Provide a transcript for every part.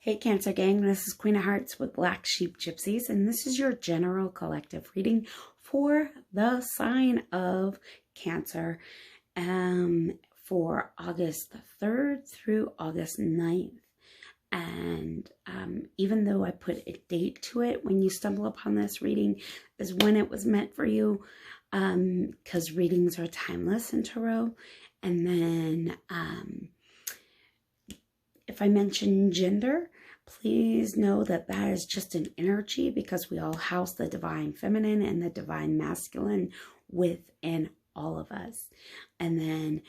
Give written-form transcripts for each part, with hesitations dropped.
Hey Cancer Gang, this is Queen of Hearts with Black Sheep Gypsies, and this is your general collective reading for the sign of Cancer for August the 3rd through August 9th. And even though I put a date to it, when you stumble upon this reading is when it was meant for you, because readings are timeless in tarot. And then if I mention gender, please know that that is just an energy, because we all house the divine feminine and the divine masculine within all of us. And then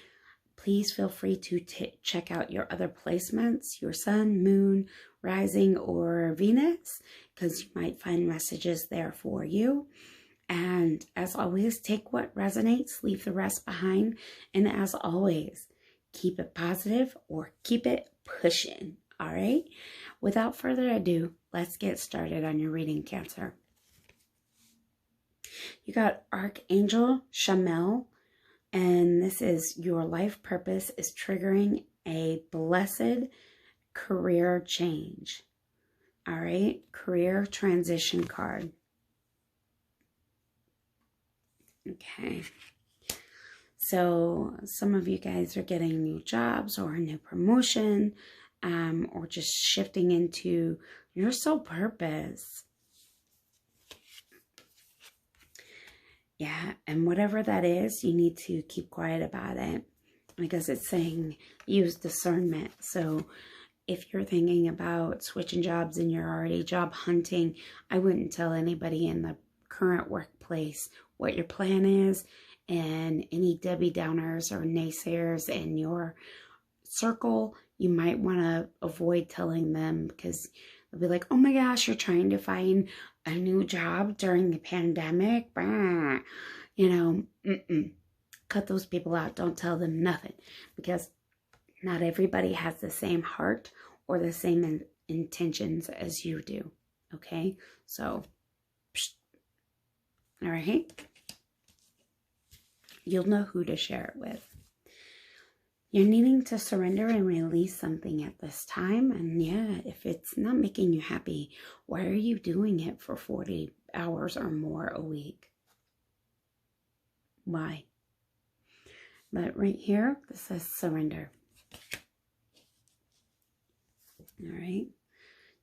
please feel free to check out your other placements, your sun, moon, rising, or Venus, because you might find messages there for you. And as always, take what resonates, leave the rest behind. And as always, keep it positive or keep it pushing. All right. Without further ado, let's get started on your reading, Cancer. You got Archangel Shamel, and this is your life purpose is triggering a blessed career change. All right. Career transition card. Okay. So some of you guys are getting new jobs or a new promotion, or just shifting into your sole purpose. Yeah, and whatever that is, you need to keep quiet about it, because it's saying use discernment. So if you're thinking about switching jobs and you're already job hunting, I wouldn't tell anybody in the current workplace what your plan is. And any Debbie Downers or naysayers in your circle, you might want to avoid telling them, because they'll be like, oh my gosh, you're trying to find a new job during the pandemic. Bah. You know, cut those people out. Don't tell them nothing, because not everybody has the same heart or the same intentions as you do. Okay, so, all right. You'll know who to share it with. You're needing to surrender and release something at this time. And yeah, if it's not making you happy, why are you doing it for 40 hours or more a week? Why? But right here, this says surrender. All right.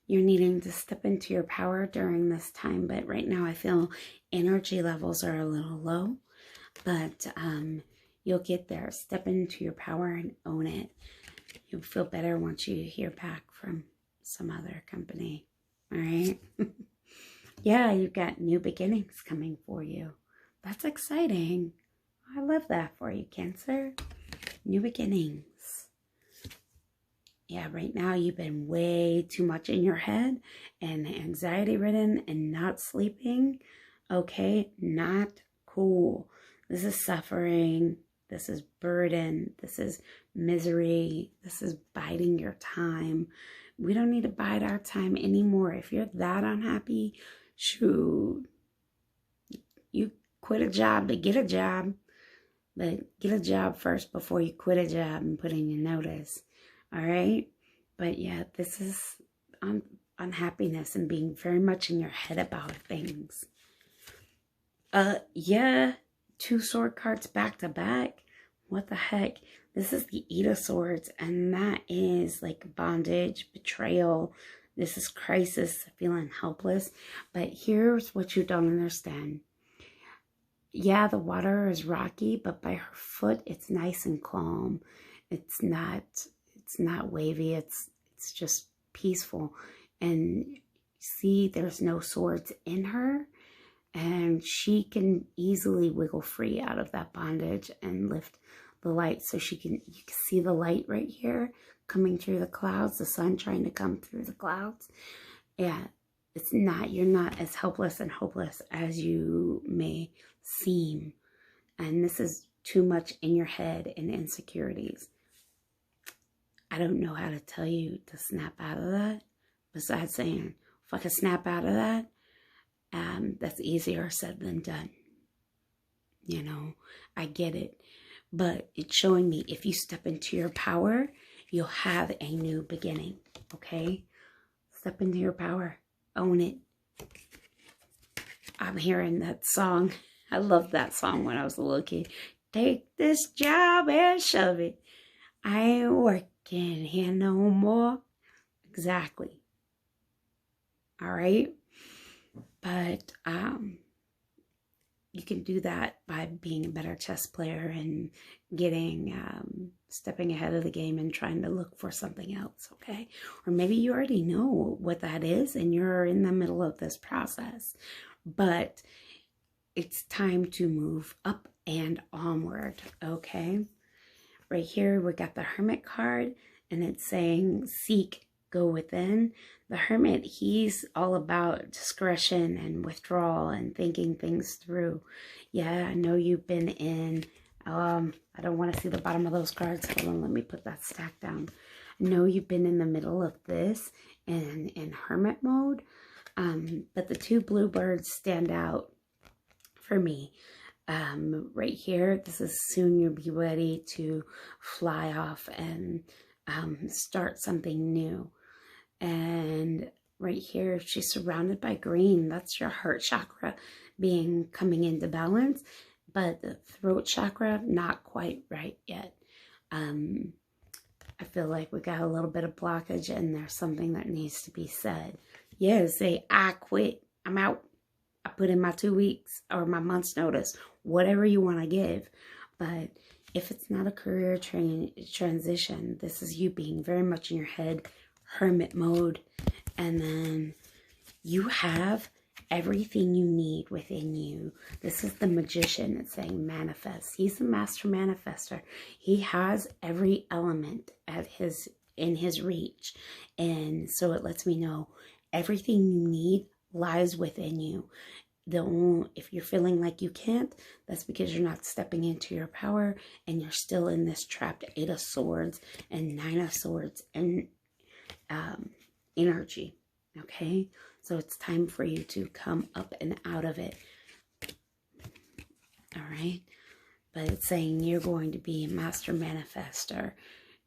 You're needing to step into your power during this time. But right now I feel energy levels are a little low. But you'll get there. Step into your power and own it. You'll feel better once you hear back from some other company. All right? Yeah, you've got new beginnings coming for you. That's exciting. I love that for you, Cancer. New beginnings. Yeah, right now you've been way too much in your head and anxiety-ridden and not sleeping. Okay, not cool. This is suffering. This is burden. This is misery. This is biding your time. We don't need to bide our time anymore. If you're that unhappy, shoot, you quit a job to get a job. But get a job first before you quit a job and put in your notice. All right? But yeah, this is unhappiness and being very much in your head about things. Yeah. 2 sword cards back to back. What the heck? This is the 8 of Swords, and that is like bondage, betrayal. This is crisis, feeling helpless. But here's what you don't understand. Yeah, the water is rocky, but by her foot, it's nice and calm. It's not wavy. It's just peaceful. And see, there's no swords in her. And she can easily wiggle free out of that bondage and lift the light. So you can see the light right here coming through the clouds, the sun trying to come through the clouds. Yeah, you're not as helpless and hopeless as you may seem. And this is too much in your head and insecurities. I don't know how to tell you to snap out of that, besides saying, if I could snap out of that, that's easier said than done. You know, I get it. But it's showing me if you step into your power, you'll have a new beginning. Okay? Step into your power. Own it. I'm hearing that song. I loved that song when I was a little kid. Take this job and shove it. I ain't working here no more. Exactly. All right. But you can do that by being a better chess player and getting, stepping ahead of the game and trying to look for something else, okay? Or maybe you already know what that is and you're in the middle of this process. But it's time to move up and onward, okay? Right here, we got the Hermit card, and it's saying, seek, go within. The Hermit, he's all about discretion and withdrawal and thinking things through. Yeah, I know you've been in, I don't want to see the bottom of those cards. Hold on, let me put that stack down. I know you've been in the middle of this and in Hermit mode, but the two bluebirds stand out for me. Right here, this is soon you'll be ready to fly off and start something new. And right here, she's surrounded by green. That's your heart chakra coming into balance, but the throat chakra, not quite right yet. I feel like we got a little bit of blockage and there's something that needs to be said. Yeah, say, I quit. I'm out. I put in my 2 weeks or my month's notice, whatever you want to give. But if it's not a career transition, this is you being very much in your head, hermit mode. And then you have everything you need within you. This is the magician. It's saying manifest. He's the master manifester. He has every element in his reach. And so it lets me know everything you need lies within you. If you're feeling like you can't, that's because you're not stepping into your power and you're still in this trapped 8 of Swords and 9 of Swords and energy. Okay, so it's time for you to come up and out of it. All right, but it's saying you're going to be a master manifester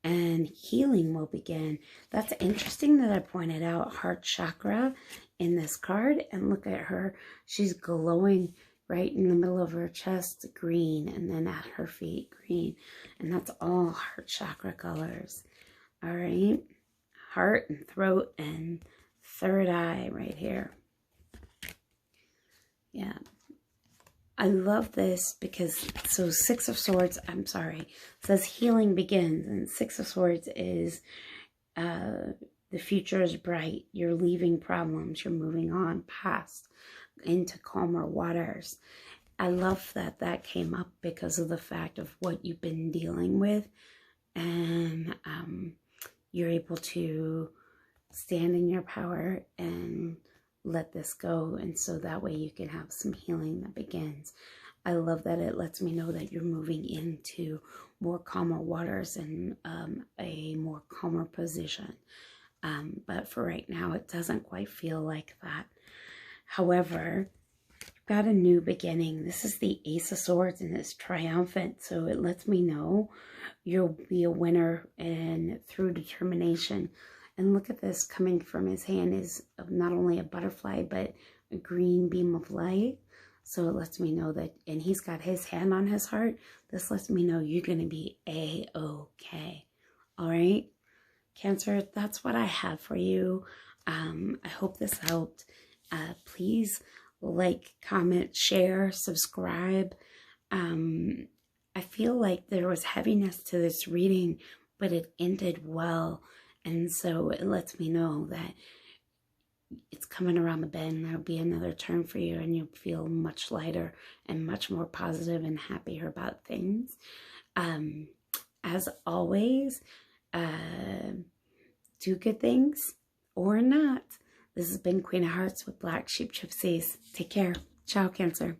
and healing will begin. That's interesting that I pointed out heart chakra in this card, and look at her. She's glowing right in the middle of her chest, green, and then at her feet, green. And that's all heart chakra colors. All right, heart and throat and third eye right here. Yeah, I love this because, so 6 of Swords, I'm sorry, says healing begins, and 6 of Swords is the future is bright. You're leaving problems. You're moving on past into calmer waters. I love that that came up because of the fact of what you've been dealing with, and you're able to stand in your power and let this go, and so that way you can have some healing that begins. I love that it lets me know that you're moving into more calmer waters and a more calmer position. But for right now, it doesn't quite feel like that. However, you've got a new beginning. This is the Ace of Swords and it's triumphant. So it lets me know you'll be a winner and through determination. And look at this, coming from his hand is not only a butterfly, but a green beam of light. So it lets me know that, and he's got his hand on his heart. This lets me know you're going to be A-okay. All right, Cancer, that's what I have for you. I hope this helped. Please like, comment, share, subscribe. I feel like there was heaviness to this reading, but it ended well. And so it lets me know that it's coming around the bend. There'll be another turn for you and you'll feel much lighter and much more positive and happier about things. As always, do good things or not. This has been Queen of Hearts with Black Sheep Gypsies. Take care. Ciao, Cancer.